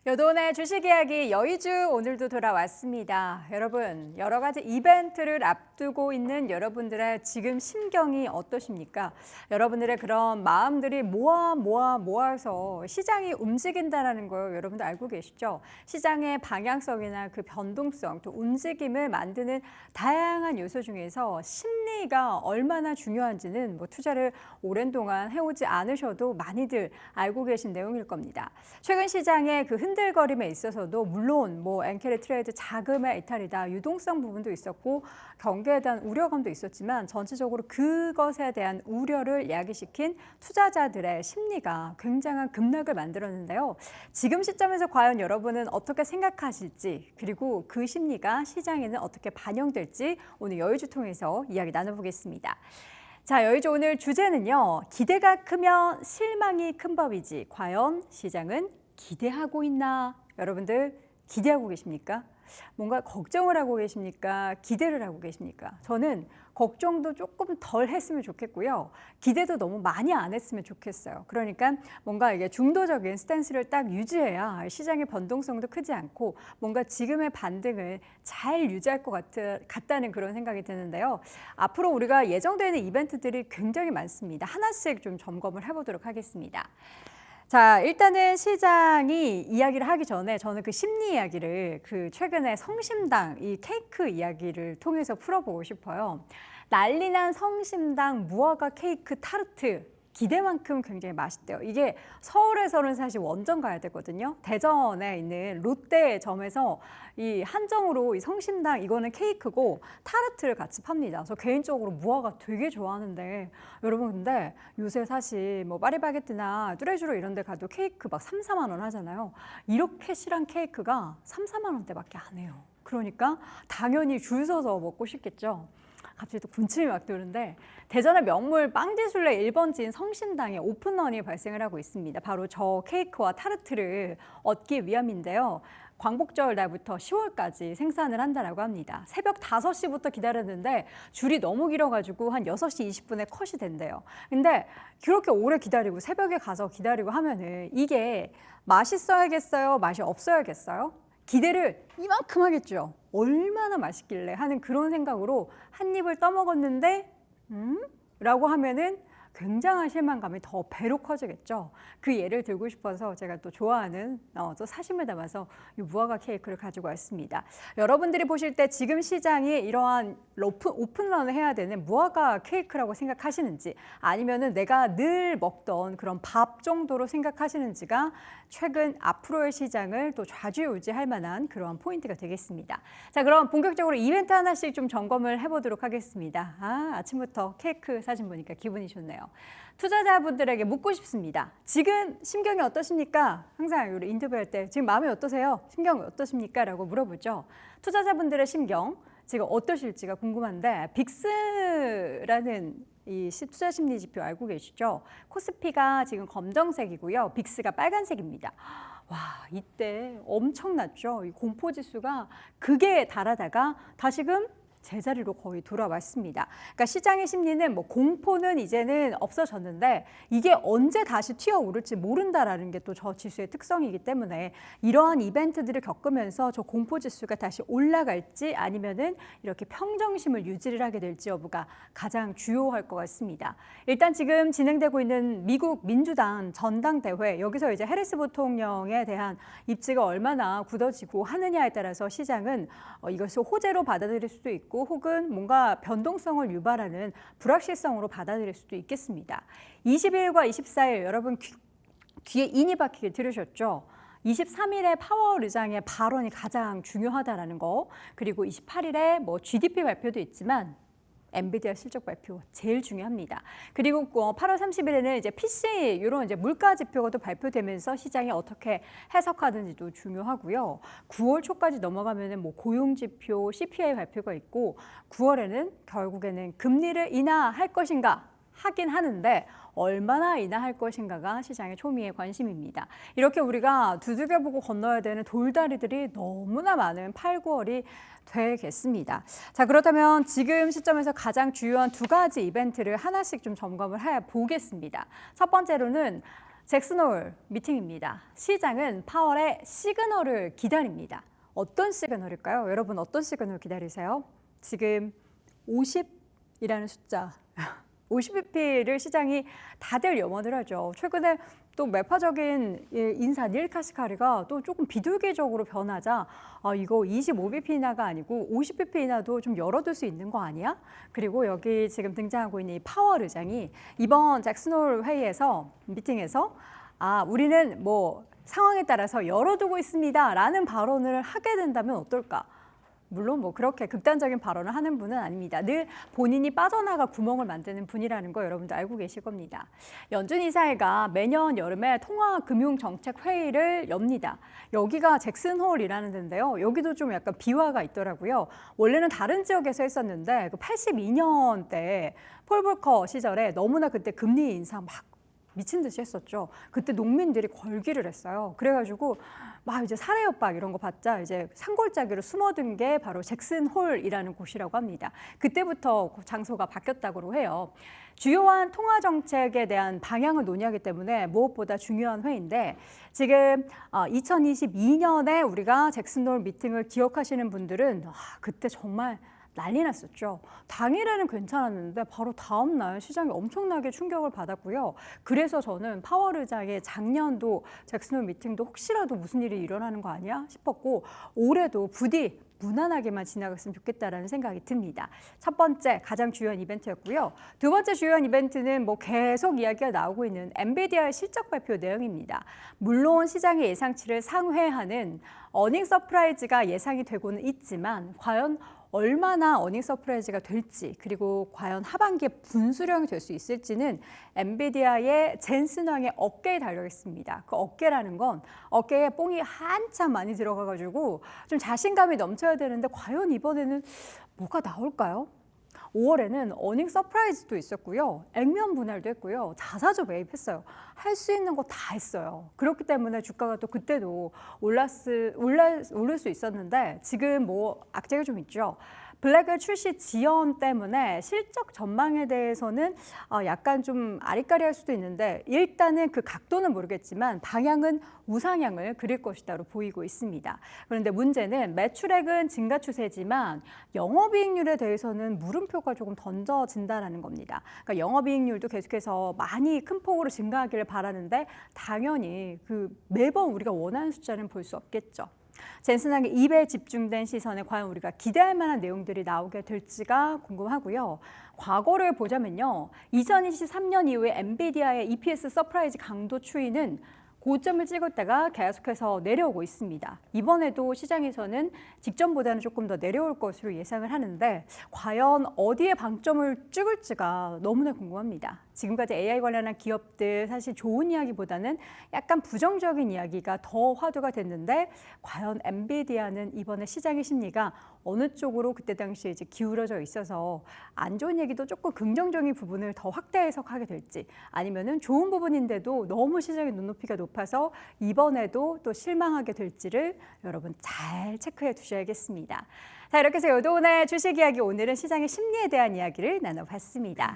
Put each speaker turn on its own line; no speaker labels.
요돈의 주식 이야기 여의주 오늘도 돌아왔습니다. 여러분, 여러 가지 이벤트를 앞두고 있는 여러분들의 지금 심경이 어떠십니까? 여러분들의 그런 마음들이 모아서 시장이 움직인다는 거 여러분들 알고 계시죠? 시장의 방향성이나 그 변동성, 또 움직임을 만드는 다양한 요소 중에서 심리가 얼마나 중요한지는 투자를 오랜 동안 해오지 않으셔도 많이들 알고 계신 내용일 겁니다. 최근 시장의 그 흔들거림에 있어서도 물론 엔캐리 트레이드 자금의 이탈이다, 유동성 부분도 있었고 경기에 대한 우려감도 있었지만 전체적으로 그것에 대한 우려를 야기시킨 투자자들의 심리가 굉장한 급락을 만들었는데요. 지금 시점에서 과연 여러분은 어떻게 생각하실지, 그리고 그 심리가 시장에는 어떻게 반영될지 오늘 여의주 통해서 이야기 나눠보겠습니다. 자, 여의주 오늘 주제는요. 기대가 크면 실망이 큰 법이지 과연 시장은 기대하고 있나? 여러분들 기대하고 계십니까? 뭔가 걱정을 하고 계십니까? 기대를 하고 계십니까? 저는 걱정도 조금 덜 했으면 좋겠고요. 기대도 너무 많이 안 했으면 좋겠어요. 그러니까 뭔가 이게 중도적인 스탠스를 딱 유지해야 시장의 변동성도 크지 않고 뭔가 지금의 반등을 잘 유지할 것 같다는 그런 생각이 드는데요. 앞으로 우리가 예정되는 이벤트들이 굉장히 많습니다. 하나씩 좀 점검을 해보도록 하겠습니다. 자, 일단은 시장이 이야기를 하기 전에 저는 그 심리 이야기를 최근에 성심당 이 케이크 이야기를 통해서 풀어보고 싶어요. 난리난 성심당 무화과 케이크 타르트. 기대만큼 굉장히 맛있대요. 이게 서울에서는 사실 원정 가야 되거든요. 대전에 있는 롯데점에서 이 한정으로 이 성심당 이거는 케이크고 타르트를 같이 팝니다. 저 개인적으로 무화과 되게 좋아하는데 여러분 근데 요새 사실 파리바게뜨나 뚜레쥬르 이런 데 가도 케이크 막 3, 4만 원 하잖아요. 이렇게 실한 케이크가 3, 4만 원대밖에 안 해요. 그러니까 당연히 줄 서서 먹고 싶겠죠. 갑자기 또 군침이 막 도는데 대전의 명물 빵디술래 1번지인 성심당에 오픈런이 발생을 하고 있습니다. 바로 저 케이크와 타르트를 얻기 위함인데요. 광복절 날부터 10월까지 생산을 한다라고 합니다. 새벽 5시부터 기다렸는데 줄이 너무 길어가지고 한 6시 20분에 컷이 된대요. 근데 그렇게 오래 기다리고 새벽에 가서 기다리고 하면은 이게 맛있어야겠어요? 맛이 없어야겠어요? 기대를 이만큼 하겠죠. 얼마나 맛있길래 하는 그런 생각으로 한 입을 떠먹었는데 라고 하면은 굉장한 실망감이 더 배로 커지겠죠. 그 예를 들고 싶어서 제가 또 좋아하는 또 사심을 담아서 이 무화과 케이크를 가지고 왔습니다. 여러분들이 보실 때 지금 시장이 이러한 오픈런을 해야 되는 무화과 케이크라고 생각하시는지 아니면은 내가 늘 먹던 그런 밥 정도로 생각하시는지가 최근 앞으로의 시장을 또 좌지우지할 만한 그러한 포인트가 되겠습니다. 자, 그럼 본격적으로 이벤트 하나씩 좀 점검을 해보도록 하겠습니다. 아침부터 케이크 사진 보니까 기분이 좋네요. 투자자분들에게 묻고 싶습니다. 지금 심경이 어떠십니까? 항상 우리 인터뷰할 때 지금 마음이 어떠세요? 심경이 어떠십니까? 라고 물어보죠. 투자자분들의 심경 지금 어떠실지가 궁금한데 빅스라는 이 투자 심리 지표 알고 계시죠? 코스피가 지금 검정색이고요. 빅스가 빨간색입니다. 와, 이때 엄청났죠. 이 공포 지수가 극에 달하다가 다시금 제자리로 거의 돌아왔습니다. 그러니까 시장의 심리는 공포는 이제는 없어졌는데 이게 언제 다시 튀어오를지 모른다라는 게 또 저 지수의 특성이기 때문에 이러한 이벤트들을 겪으면서 저 공포 지수가 다시 올라갈지 아니면은 이렇게 평정심을 유지를 하게 될지 여부가 가장 주요할 것 같습니다. 일단 지금 진행되고 있는 미국 민주당 전당대회 여기서 이제 해리스 부통령에 대한 입지가 얼마나 굳어지고 하느냐에 따라서 시장은 이것을 호재로 받아들일 수도 있고 혹은 뭔가 변동성을 유발하는 불확실성으로 받아들일 수도 있겠습니다. 20일과 24일 여러분 귀에 인이 박히게 들으셨죠? 23일에 파월 의장의 발언이 가장 중요하다라는 거, 그리고 28일에 GDP 발표도 있지만 엔비디아 실적 발표 제일 중요합니다. 그리고 8월 30일에는 이제 PC 이런 이제 물가 지표가 또 발표되면서 시장이 어떻게 해석하는지도 중요하고요. 9월 초까지 넘어가면은 고용 지표, CPI 발표가 있고 9월에는 결국에는 금리를 인하할 것인가 하긴 하는데 얼마나 인하할 것인가가 시장의 초미의 관심입니다. 이렇게 우리가 두들겨보고 건너야 되는 돌다리들이 너무나 많은 8, 9월이 되겠습니다. 자, 그렇다면 지금 시점에서 가장 주요한 두 가지 이벤트를 하나씩 좀 점검을 해 보겠습니다. 첫 번째로는 잭슨홀 미팅입니다. 시장은 파월의 시그널을 기다립니다. 어떤 시그널일까요? 여러분 어떤 시그널 기다리세요? 지금 50이라는 숫자, 50bp를 시장이 다들 염원을 하죠. 최근에 또 매파적인 인사 닐 카시카리가 또 조금 비둘기적으로 변하자 이거 25bp 인하가 아니고 50bp 인하도 좀 열어둘 수 있는 거 아니야? 그리고 여기 지금 등장하고 있는 이 파월 의장이 이번 잭슨홀 회의에서 미팅에서 우리는 뭐 상황에 따라서 열어두고 있습니다라는 발언을 하게 된다면 어떨까? 물론 뭐 그렇게 극단적인 발언을 하는 분은 아닙니다. 늘 본인이 빠져나가 구멍을 만드는 분이라는 거 여러분도 알고 계실 겁니다. 연준 이사회가 매년 여름에 통화금융정책회의를 엽니다. 여기가 잭슨홀이라는 데인데요. 여기도 좀 약간 비화가 있더라고요. 원래는 다른 지역에서 했었는데 82년대 폴 볼커 시절에 너무나 그때 금리 인상 막 미친 듯이 했었죠. 그때 농민들이 걸기를 했어요. 그래가지고 막 이제 살해협박 이런 거 받자 이제 산골짜기로 숨어든 게 바로 잭슨홀이라는 곳이라고 합니다. 그때부터 장소가 바뀌었다고 해요. 주요한 통화 정책에 대한 방향을 논의하기 때문에 무엇보다 중요한 회의인데 지금 2022년에 우리가 잭슨홀 미팅을 기억하시는 분들은 그때 정말 난리 났었죠. 당일에는 괜찮았는데 바로 다음 날 시장이 엄청나게 충격을 받았고요. 그래서 저는 파월 의장의 작년도 잭슨홀 미팅도 혹시라도 무슨 일이 일어나는 거 아니야 싶었고 올해도 부디 무난하게만 지나갔으면 좋겠다라는 생각이 듭니다. 첫 번째 가장 주요한 이벤트였고요. 두 번째 주요한 이벤트는 뭐 계속 이야기가 나오고 있는 엔비디아의 실적 발표 내용입니다. 물론 시장의 예상치를 상회하는 어닝 서프라이즈가 예상이 되고는 있지만 과연 얼마나 어닝 서프라이즈가 될지 그리고 과연 하반기에 분수령이 될 수 있을지는 엔비디아의 젠슨 황의 어깨에 달려 있습니다. 그 어깨라는 건 어깨에 뽕이 한참 많이 들어가가지고 좀 자신감이 넘쳐야 되는데 과연 이번에는 뭐가 나올까요? 5월에는 어닝 서프라이즈도 있었고요. 액면 분할도 했고요. 자사주 매입했어요. 할 수 있는 거 다 했어요. 그렇기 때문에 주가가 또 그때도 오를 수 있었는데 지금 뭐 악재가 좀 있죠. 블랙웰 출시 지연 때문에 실적 전망에 대해서는 약간 좀 아리까리할 수도 있는데 일단은 그 각도는 모르겠지만 방향은 우상향을 그릴 것이다로 보이고 있습니다. 그런데 문제는 매출액은 증가 추세지만 영업이익률에 대해서는 물음표가 조금 던져진다는 겁니다. 그러니까 영업이익률도 계속해서 많이 큰 폭으로 증가하기를 바라는데 당연히 그 매번 우리가 원하는 숫자는 볼 수 없겠죠. 젠슨 황의 입에 집중된 시선에 과연 우리가 기대할 만한 내용들이 나오게 될지가 궁금하고요. 과거를 보자면요. 2023년 이후에 엔비디아의 EPS 서프라이즈 강도 추이는 고점을 찍었다가 계속해서 내려오고 있습니다. 이번에도 시장에서는 직전보다는 조금 더 내려올 것으로 예상을 하는데 과연 어디에 방점을 찍을지가 너무나 궁금합니다. 지금까지 AI 관련한 기업들 사실 좋은 이야기보다는 약간 부정적인 이야기가 더 화두가 됐는데 과연 엔비디아는 이번에 시장의 심리가 어느 쪽으로 그때 당시에 이제 기울어져 있어서 안 좋은 얘기도 조금 긍정적인 부분을 더 확대 해석하게 될지 아니면은 좋은 부분인데도 너무 시장의 눈높이가 높아서 이번에도 또 실망하게 될지를 여러분 잘 체크해 두셔야겠습니다. 자, 이렇게 해서 요도운의 주식 이야기 오늘은 시장의 심리에 대한 이야기를 나눠봤습니다.